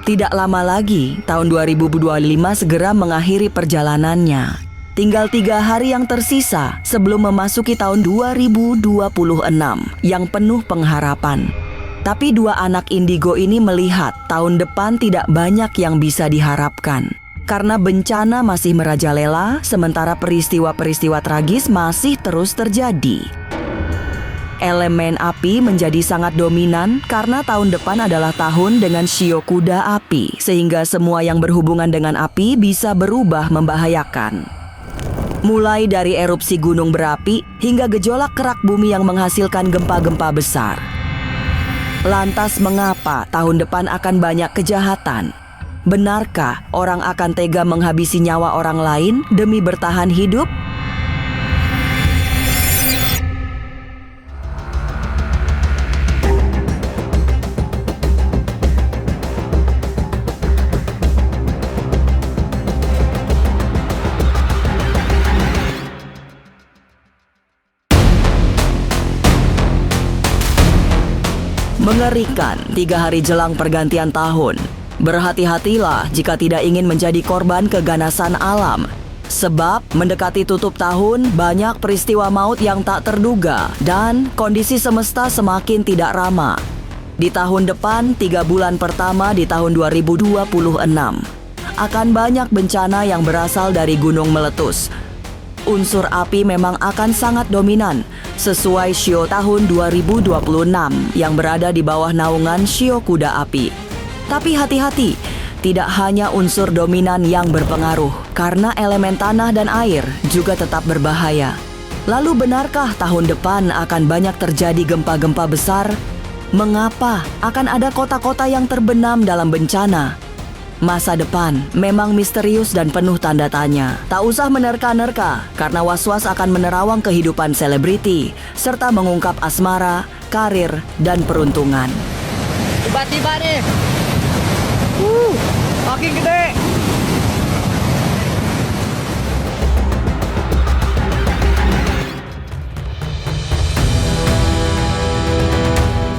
Tidak lama lagi, tahun 2025 segera mengakhiri perjalanannya. Tinggal 3 hari yang tersisa sebelum memasuki tahun 2026 yang penuh pengharapan. Tapi 2 anak indigo ini melihat tahun depan tidak banyak yang bisa diharapkan. Karena bencana masih merajalela, sementara peristiwa-peristiwa tragis masih terus terjadi. Elemen api menjadi sangat dominan karena tahun depan adalah tahun dengan shio kuda api, sehingga semua yang berhubungan dengan api bisa berubah membahayakan. Mulai dari erupsi gunung berapi hingga gejolak kerak bumi yang menghasilkan gempa-gempa besar. Lantas mengapa tahun depan akan banyak kejahatan? Benarkah orang akan tega menghabisi nyawa orang lain demi bertahan hidup? Mengerikan 3 hari jelang pergantian tahun. Berhati-hatilah jika tidak ingin menjadi korban keganasan alam. Sebab mendekati tutup tahun banyak peristiwa maut yang tak terduga dan kondisi semesta semakin tidak ramah. Di tahun depan, 3 bulan pertama di tahun 2026, akan banyak bencana yang berasal dari gunung meletus. Unsur api memang akan sangat dominan sesuai shio tahun 2026 yang berada di bawah naungan shio kuda api. Tapi hati-hati, tidak hanya unsur dominan yang berpengaruh karena elemen tanah dan air juga tetap berbahaya. Lalu benarkah tahun depan akan banyak terjadi gempa-gempa besar? Mengapa akan ada kota-kota yang terbenam dalam bencana? Masa depan memang misterius dan penuh tanda tanya. Tak usah menerka-nerka karena was-was akan menerawang kehidupan selebriti serta mengungkap asmara, karir, dan peruntungan. Tiba-tiba nih. Makin gede.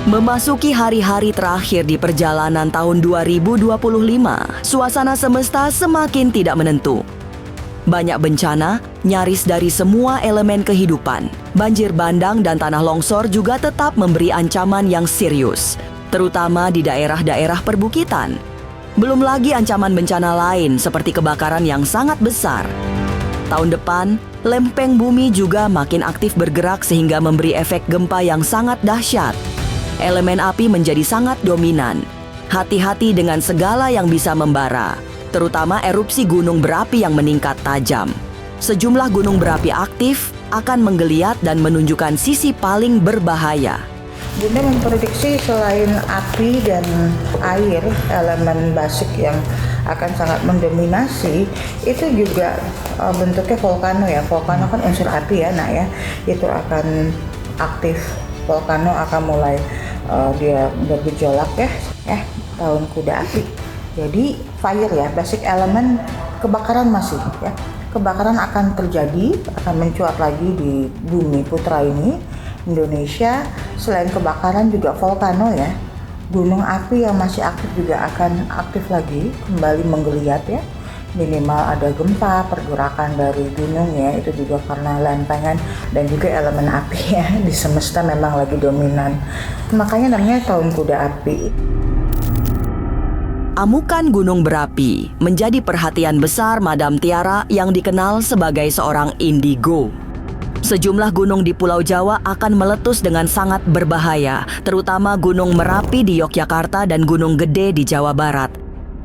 Memasuki hari-hari terakhir di perjalanan tahun 2025, suasana semesta semakin tidak menentu. Banyak bencana, nyaris dari semua elemen kehidupan. Banjir bandang dan tanah longsor juga tetap memberi ancaman yang serius, terutama di daerah-daerah perbukitan. Belum lagi ancaman bencana lain seperti kebakaran yang sangat besar. Tahun depan, lempeng bumi juga makin aktif bergerak sehingga memberi efek gempa yang sangat dahsyat. Elemen api menjadi sangat dominan. Hati-hati dengan segala yang bisa membara, terutama erupsi gunung berapi yang meningkat tajam. Sejumlah gunung berapi aktif akan menggeliat dan menunjukkan sisi paling berbahaya. Bunda memprediksi selain api dan air, elemen basic yang akan sangat mendominasi, itu juga bentuknya volcano ya. Volcano kan unsur api ya, nak ya. Itu akan aktif. Volcano akan mulai dia bergejolak ya, tahun kuda api. Jadi fire ya, basic elemen, kebakaran masih ya. Kebakaran akan terjadi, akan mencuat lagi di bumi putra ini, Indonesia. Selain kebakaran juga volcano ya, gunung api yang masih aktif juga akan aktif lagi, kembali menggeliat ya. Minimal ada gempa, pergerakan dari gunung ya, itu juga karena lempengan dan juga elemen api ya, di semesta memang lagi dominan. Makanya namanya tahun kuda api. Amukan gunung berapi menjadi perhatian besar Madam Tiara yang dikenal sebagai seorang indigo. Sejumlah gunung di Pulau Jawa akan meletus dengan sangat berbahaya, terutama Gunung Merapi di Yogyakarta dan Gunung Gede di Jawa Barat.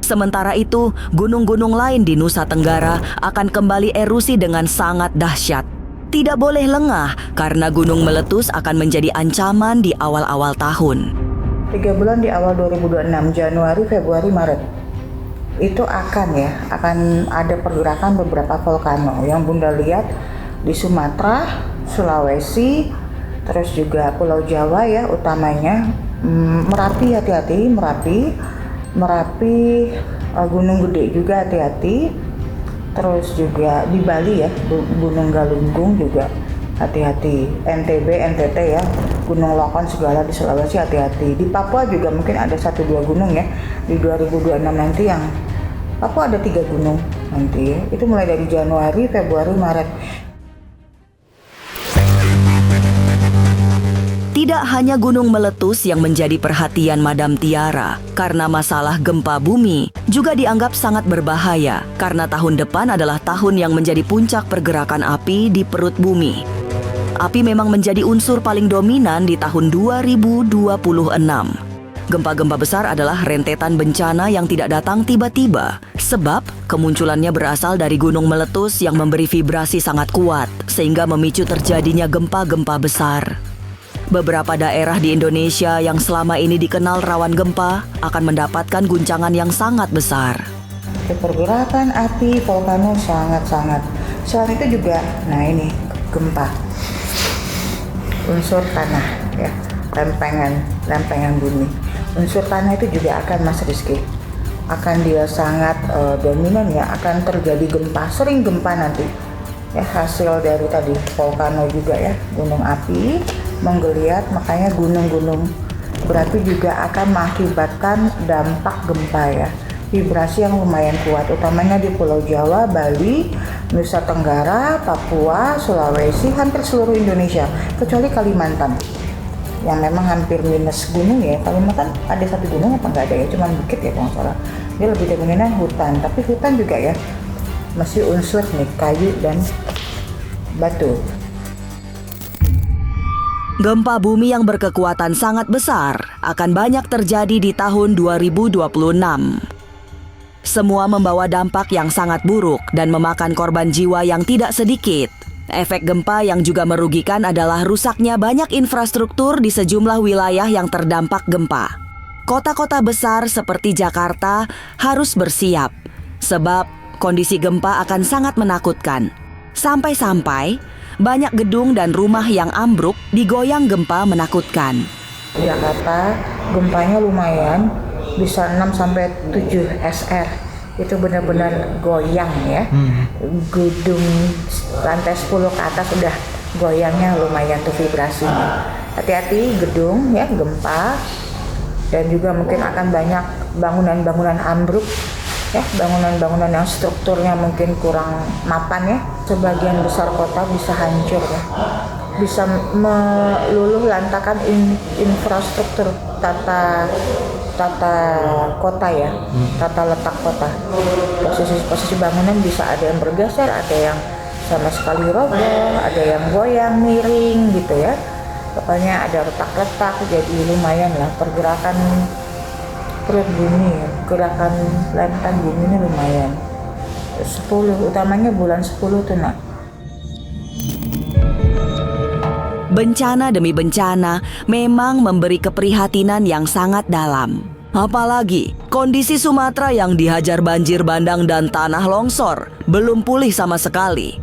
Sementara itu, gunung-gunung lain di Nusa Tenggara akan kembali erusi dengan sangat dahsyat. Tidak boleh lengah karena gunung meletus akan menjadi ancaman di awal-awal tahun. 3 bulan di awal 2026, Januari, Februari, Maret. Itu akan ada pergerakan beberapa volcano yang Bunda lihat di Sumatera, Sulawesi, terus juga Pulau Jawa ya utamanya. Merapi hati-hati, Merapi, Gunung Gede juga hati-hati. Terus juga di Bali ya, Gunung Galunggung juga hati-hati. NTB, NTT ya, Gunung Lokon segala di Sulawesi hati-hati. Di Papua juga mungkin ada 1-2 gunung ya. Di 2026 nanti yang Papua ada 3 gunung nanti ya. Itu mulai dari Januari, Februari, Maret. Tidak hanya gunung meletus yang menjadi perhatian Madam Tiara, karena masalah gempa bumi juga dianggap sangat berbahaya karena tahun depan adalah tahun yang menjadi puncak pergerakan api di perut bumi. Api memang menjadi unsur paling dominan di tahun 2026. Gempa-gempa besar adalah rentetan bencana yang tidak datang tiba-tiba, sebab kemunculannya berasal dari gunung meletus yang memberi vibrasi sangat kuat, sehingga memicu terjadinya gempa-gempa besar. Beberapa daerah di Indonesia yang selama ini dikenal rawan gempa akan mendapatkan guncangan yang sangat besar. Pergerakan api volcano sangat-sangat. Selain itu juga, nah ini gempa. Unsur tanah ya, lempengan bumi. Unsur tanah itu juga akan, Mas Rizky, akan dia sangat dominan ya, akan terjadi gempa, sering gempa nanti. Ya, hasil dari tadi volcano juga ya, gunung api menggeliat, makanya gunung-gunung berapi juga akan mengakibatkan dampak gempa ya. Vibrasi yang lumayan kuat, utamanya di Pulau Jawa, Bali, Nusa Tenggara, Papua, Sulawesi, hampir seluruh Indonesia, kecuali Kalimantan yang memang hampir minus gunung ya. Kalimantan ada 1 gunung apa nggak ada ya, cuma bukit ya kalau nggak salah. Dia lebih dominan hutan, tapi hutan juga ya masih unsur nih kayu dan batu. Gempa bumi yang berkekuatan sangat besar akan banyak terjadi di tahun 2026. Semua membawa dampak yang sangat buruk dan memakan korban jiwa yang tidak sedikit. Efek gempa yang juga merugikan adalah rusaknya banyak infrastruktur di sejumlah wilayah yang terdampak gempa. Kota-kota besar seperti Jakarta harus bersiap, sebab kondisi gempa akan sangat menakutkan. Sampai-sampai banyak gedung dan rumah yang ambruk digoyang gempa menakutkan. Jakarta gempanya lumayan, bisa 6-7 SR. Itu benar-benar goyang ya. Gedung lantai 10 ke atas udah goyangnya lumayan tuh vibrasinya. Hati-hati gedung ya, gempa. Dan juga mungkin akan banyak bangunan-bangunan ambruk ya, bangunan-bangunan yang strukturnya mungkin kurang mapan ya. Sebagian besar kota bisa hancur ya, bisa meluluh lantakan infrastruktur tata kota ya, tata letak kota. Posisi bangunan bisa ada yang bergeser, ada yang sama sekali roboh, ada yang goyang miring gitu ya. Pokoknya ada retak-retak, jadi lumayan lah pergerakan perut bumi, gerakan lempeng bumi ini lumayan. 10, utamanya bulan 10 tuh nak. Bencana demi bencana memang memberi keprihatinan yang sangat dalam. Apalagi kondisi Sumatera yang dihajar banjir bandang dan tanah longsor belum pulih sama sekali.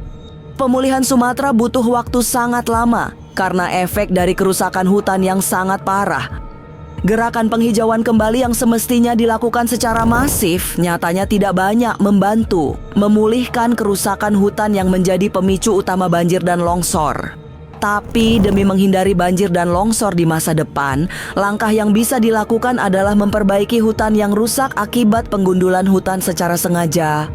Pemulihan Sumatera butuh waktu sangat lama karena efek dari kerusakan hutan yang sangat parah. Gerakan penghijauan kembali yang semestinya dilakukan secara masif nyatanya tidak banyak membantu memulihkan kerusakan hutan yang menjadi pemicu utama banjir dan longsor. Tapi demi menghindari banjir dan longsor di masa depan, langkah yang bisa dilakukan adalah memperbaiki hutan yang rusak akibat penggundulan hutan secara sengaja.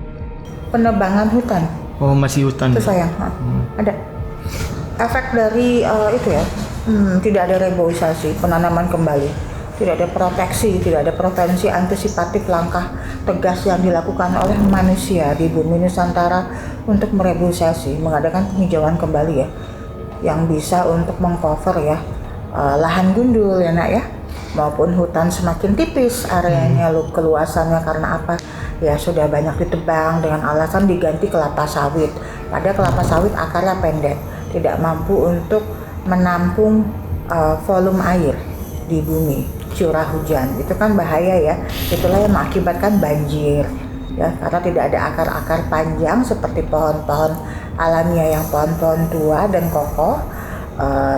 Penebangan hutan. Oh, masih hutan. Itu sayang. Ada efek dari itu ya. Tidak ada reboisasi, penanaman kembali. Tidak ada proteksi, tidak ada prevensi antisipatif langkah tegas yang dilakukan oleh manusia di bumi Nusantara untuk mereboisasi, mengadakan penghijauan kembali ya, yang bisa untuk mengcover ya lahan gundul ya nak ya, maupun hutan semakin tipis areanya, keluasannya karena apa? Ya sudah banyak ditebang dengan alasan diganti kelapa sawit. Padahal kelapa sawit akarnya pendek, tidak mampu untuk menampung volume air di bumi. Curah hujan itu kan bahaya ya, itulah yang mengakibatkan banjir ya, karena tidak ada akar-akar panjang seperti pohon-pohon alamiah yang pohon-pohon tua dan kokoh,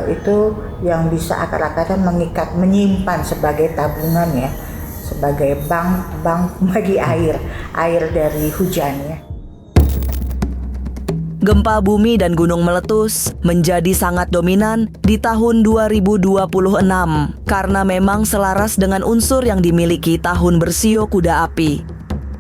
itu yang bisa akar-akarnya mengikat, menyimpan sebagai tabungan ya, sebagai bank bagi air dari hujan ya. Gempa bumi dan gunung meletus menjadi sangat dominan di tahun 2026 karena memang selaras dengan unsur yang dimiliki tahun bersio kuda api.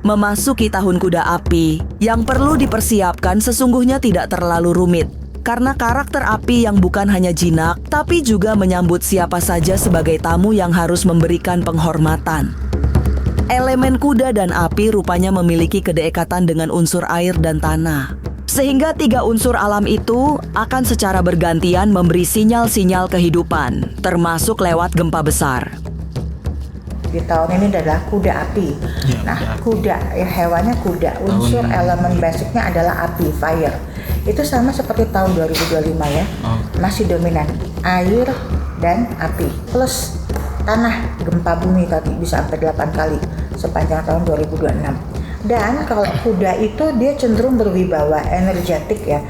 Memasuki tahun kuda api, yang perlu dipersiapkan sesungguhnya tidak terlalu rumit karena karakter api yang bukan hanya jinak tapi juga menyambut siapa saja sebagai tamu yang harus memberikan penghormatan. Elemen kuda dan api rupanya memiliki kedekatan dengan unsur air dan tanah. Sehingga 3 unsur alam itu akan secara bergantian memberi sinyal-sinyal kehidupan, termasuk lewat gempa besar. Di tahun ini adalah kuda api. Kuda, hewannya kuda. Unsur elemen basicnya adalah api, fire. Itu sama seperti tahun 2025 ya. Masih dominan air dan api. Plus tanah, gempa bumi tadi bisa sampai 8 kali sepanjang tahun 2026. Dan kalau kuda itu dia cenderung berwibawa, energetik ya.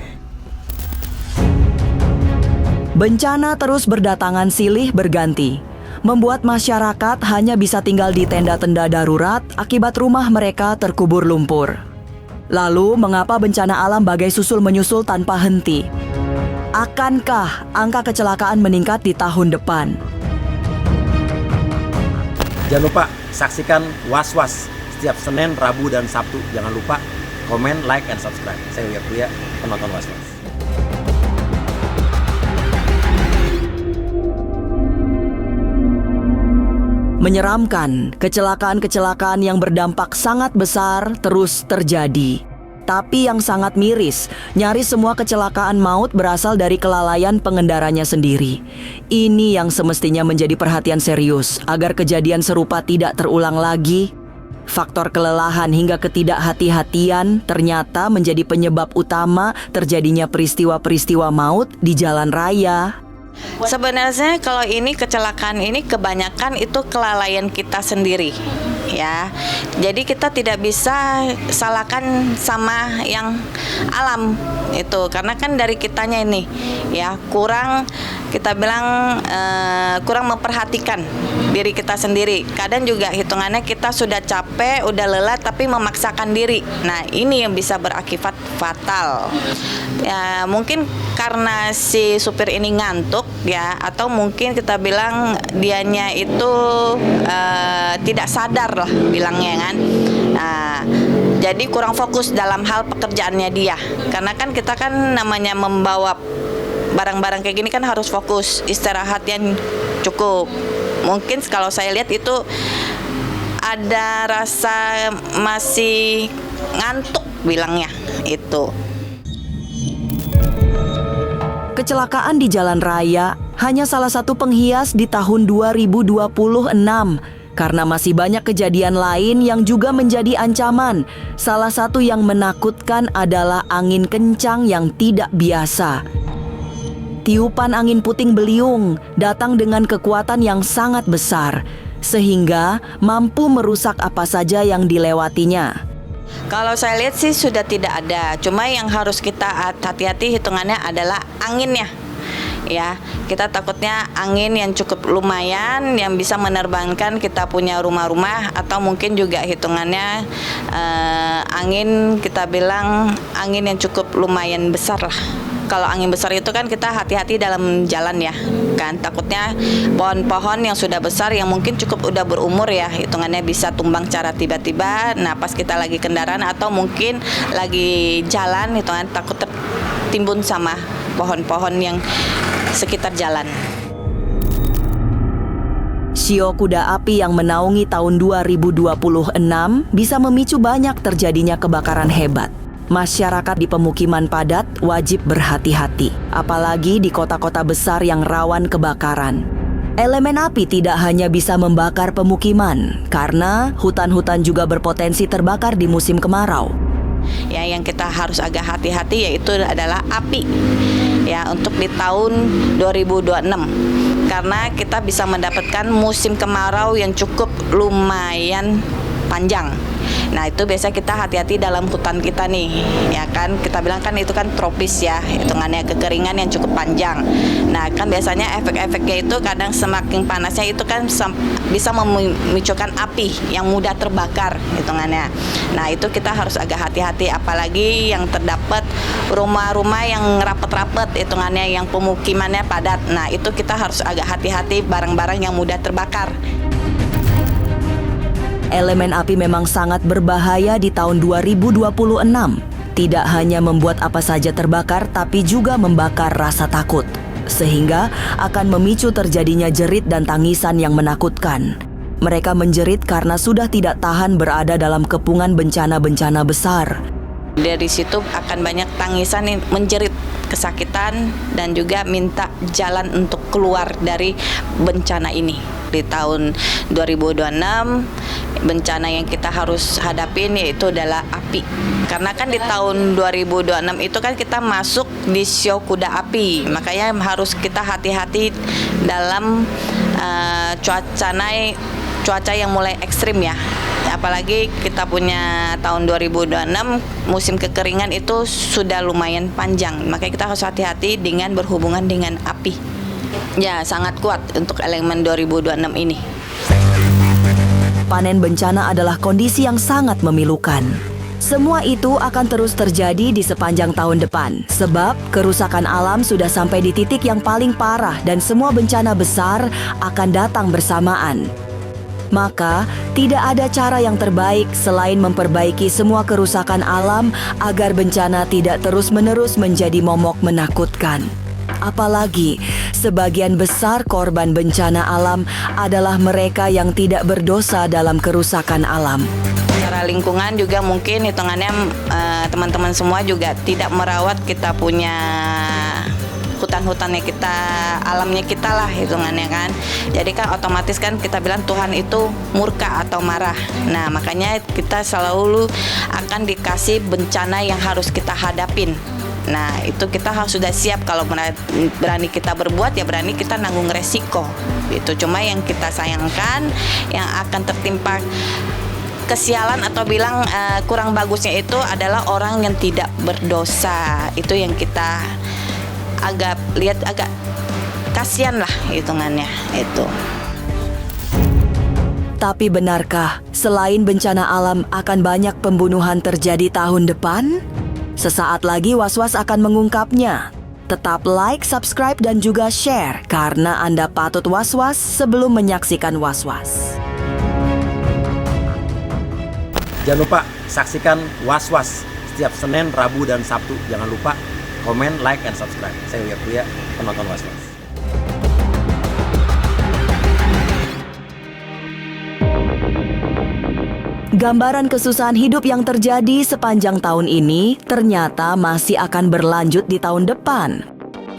Bencana terus berdatangan silih berganti, membuat masyarakat hanya bisa tinggal di tenda-tenda darurat akibat rumah mereka terkubur lumpur. Lalu, mengapa bencana alam bagai susul menyusul tanpa henti? Akankah angka kecelakaan meningkat di tahun depan? Jangan lupa saksikan Was-Was setiap Senin, Rabu, dan Sabtu. Jangan lupa komen, like, and subscribe. Saya Uya Kuya, penonton Was-Was. Menyeramkan, kecelakaan-kecelakaan yang berdampak sangat besar terus terjadi. Tapi yang sangat miris, nyaris semua kecelakaan maut berasal dari kelalaian pengendaranya sendiri. Ini yang semestinya menjadi perhatian serius agar kejadian serupa tidak terulang lagi. Faktor kelelahan hingga ketidakhati-hatian ternyata menjadi penyebab utama terjadinya peristiwa-peristiwa maut di jalan raya. Sebenarnya kalau ini kecelakaan ini kebanyakan itu kelalaian kita sendiri ya. Jadi kita tidak bisa salahkan sama yang alam itu karena kan dari kitanya ini ya kurang kita bilang kurang memperhatikan diri kita sendiri. Kadang juga hitungannya kita sudah capek, udah lelah tapi memaksakan diri. Nah, ini yang bisa berakibat fatal. Ya, mungkin karena si supir ini ngantuk ya atau mungkin kita bilang dianya itu tidak sadar lah bilangnya kan. Nah, jadi kurang fokus dalam hal pekerjaannya dia. Karena kan kita kan namanya membawa barang-barang kayak gini kan harus fokus, istirahat yang cukup. Mungkin kalau saya lihat itu ada rasa masih ngantuk bilangnya itu. Kecelakaan di jalan raya hanya salah satu penghias di tahun 2026 karena masih banyak kejadian lain yang juga menjadi ancaman. Salah satu yang menakutkan adalah angin kencang yang tidak biasa. Tiupan angin puting beliung datang dengan kekuatan yang sangat besar sehingga mampu merusak apa saja yang dilewatinya. Kalau saya lihat sih sudah tidak ada. Cuma yang harus kita hati-hati hitungannya adalah anginnya. Ya, kita takutnya angin yang cukup lumayan yang bisa menerbangkan kita punya rumah-rumah atau mungkin juga hitungannya angin kita bilang angin yang cukup lumayan besar lah. Kalau angin besar itu kan kita hati-hati dalam jalan ya kan, takutnya pohon-pohon yang sudah besar yang mungkin cukup udah berumur ya hitungannya bisa tumbang secara tiba-tiba. Nah pas kita lagi kendaraan atau mungkin lagi jalan hitungan takut tertimbun sama pohon-pohon yang sekitar jalan. Shio kuda api yang menaungi tahun 2026 bisa memicu banyak terjadinya kebakaran hebat. Masyarakat di pemukiman padat wajib berhati-hati, apalagi di kota-kota besar yang rawan kebakaran. Elemen api tidak hanya bisa membakar pemukiman, karena hutan-hutan juga berpotensi terbakar di musim kemarau. Ya, yang kita harus agak hati-hati yaitu adalah api. Ya, untuk di tahun 2026. Karena kita bisa mendapatkan musim kemarau yang cukup lumayan panjang. Nah itu biasa kita hati-hati dalam hutan kita nih, ya kan, kita bilang kan itu kan tropis ya, hitungannya kekeringan yang cukup panjang. Nah kan biasanya efek-efeknya itu kadang semakin panasnya itu kan bisa memicukan api yang mudah terbakar hitungannya. Nah itu kita harus agak hati-hati, apalagi yang terdapat rumah-rumah yang rapet-rapet hitungannya, yang pemukimannya padat. Nah itu kita harus agak hati-hati barang-barang yang mudah terbakar. Elemen api memang sangat berbahaya di tahun 2026. Tidak hanya membuat apa saja terbakar, tapi juga membakar rasa takut. Sehingga akan memicu terjadinya jerit dan tangisan yang menakutkan. Mereka menjerit karena sudah tidak tahan berada dalam kepungan bencana-bencana besar. Dari situ akan banyak tangisan yang menjerit kesakitan dan juga minta jalan untuk keluar dari bencana ini. Di tahun 2026 bencana yang kita harus hadapin yaitu adalah api. Karena kan di tahun 2026 itu kan kita masuk di show kuda api. Makanya harus kita hati-hati dalam cuaca yang mulai ekstrim ya. Apalagi kita punya tahun 2026 musim kekeringan itu sudah lumayan panjang. Makanya kita harus hati-hati dengan berhubungan dengan api. Ya, sangat kuat untuk elemen 2026 ini. Panen bencana adalah kondisi yang sangat memilukan. Semua itu akan terus terjadi di sepanjang tahun depan, sebab kerusakan alam sudah sampai di titik yang paling parah dan semua bencana besar akan datang bersamaan. Maka, tidak ada cara yang terbaik selain memperbaiki semua kerusakan alam agar bencana tidak terus-menerus menjadi momok menakutkan. Apalagi, sebagian besar korban bencana alam adalah mereka yang tidak berdosa dalam kerusakan alam. Secara lingkungan juga mungkin hitungannya teman-teman semua juga tidak merawat kita punya hutan-hutannya kita, alamnya kita lah hitungannya kan. Jadi kan otomatis kan kita bilang Tuhan itu murka atau marah. Nah makanya kita selalu akan dikasih bencana yang harus kita hadapin. Nah itu kita harus sudah siap, kalau berani kita berbuat ya berani kita nanggung resiko. Itu cuma yang kita sayangkan yang akan tertimpa kesialan atau bilang kurang bagusnya itu adalah orang yang tidak berdosa. Itu yang kita agak kasihan lah hitungannya itu. Tapi benarkah selain bencana alam akan banyak pembunuhan terjadi tahun depan? Sesaat lagi Was-Was akan mengungkapnya. Tetap like, subscribe, dan juga share karena Anda patut was-was sebelum menyaksikan Was-Was. Jangan lupa saksikan Was-Was setiap Senin, Rabu, dan Sabtu. Jangan lupa komen, like, and subscribe. Saya Uya Kuya, penonton Was-Was. Gambaran kesusahan hidup yang terjadi sepanjang tahun ini ternyata masih akan berlanjut di tahun depan.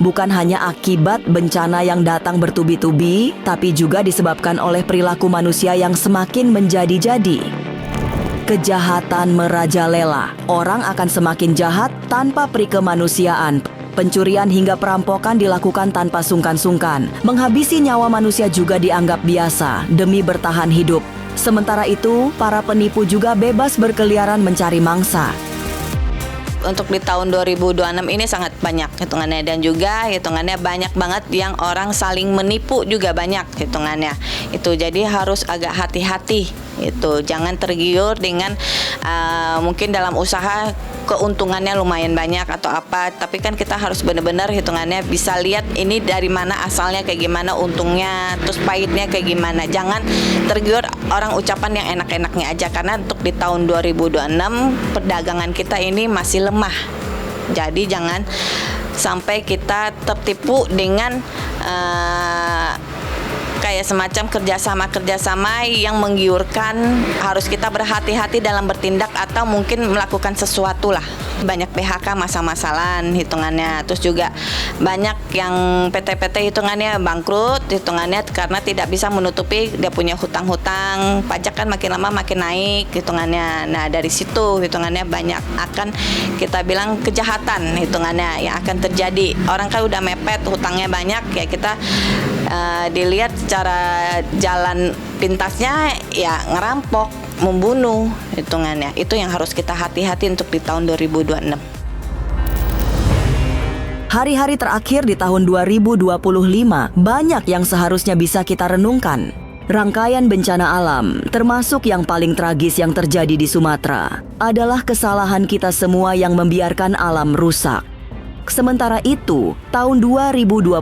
Bukan hanya akibat bencana yang datang bertubi-tubi, tapi juga disebabkan oleh perilaku manusia yang semakin menjadi-jadi. Kejahatan merajalela, orang akan semakin jahat tanpa perikemanusiaan. Pencurian hingga perampokan dilakukan tanpa sungkan-sungkan. Menghabisi nyawa manusia juga dianggap biasa demi bertahan hidup. Sementara itu, para penipu juga bebas berkeliaran mencari mangsa. Untuk di tahun 2026 ini sangat banyak hitungannya, dan juga hitungannya banyak banget yang orang saling menipu juga banyak hitungannya. Itu jadi harus agak hati-hati. Itu jangan tergiur dengan mungkin dalam usaha keuntungannya lumayan banyak atau apa, tapi kan kita harus benar-benar hitungannya bisa lihat ini dari mana asalnya, kayak gimana untungnya, terus pahitnya kayak gimana. Jangan tergiur orang ucapan yang enak-enaknya aja, karena untuk di tahun 2026 perdagangan kita ini masih lemah. Jadi jangan sampai kita tertipu dengan kayak semacam kerjasama yang menggiurkan. Harus kita berhati-hati dalam bertindak atau mungkin melakukan sesuatu lah. Banyak PHK masa-masalan hitungannya. Terus juga banyak yang PT-PT hitungannya bangkrut hitungannya karena tidak bisa menutupi dia punya hutang-hutang. Pajak kan makin lama makin naik hitungannya. Nah dari situ hitungannya banyak akan kita bilang kejahatan hitungannya yang akan terjadi. Orang kan udah mepet, hutangnya banyak, ya kita dilihat secara jalan pintasnya ya ngerampok membunuh hitungannya. Itu yang harus kita hati-hati untuk di tahun 2026. Hari-hari terakhir di tahun 2025 banyak yang seharusnya bisa kita renungkan. Rangkaian bencana alam, termasuk yang paling tragis yang terjadi di Sumatera, adalah kesalahan kita semua yang membiarkan alam rusak. Sementara itu, tahun 2026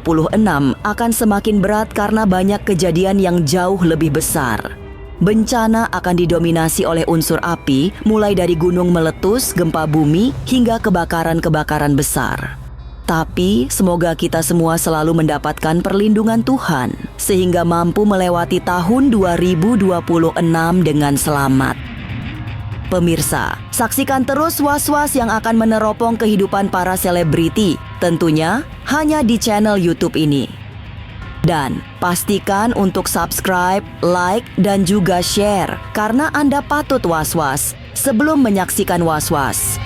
akan semakin berat karena banyak kejadian yang jauh lebih besar. Bencana akan didominasi oleh unsur api, mulai dari gunung meletus, gempa bumi, hingga kebakaran-kebakaran besar. Tapi, semoga kita semua selalu mendapatkan perlindungan Tuhan, sehingga mampu melewati tahun 2026 dengan selamat. Pemirsa, saksikan terus Was-Was yang akan meneropong kehidupan para selebriti, tentunya hanya di channel YouTube ini. Dan pastikan untuk subscribe, like, dan juga share, karena Anda patut was-was sebelum menyaksikan Was-Was.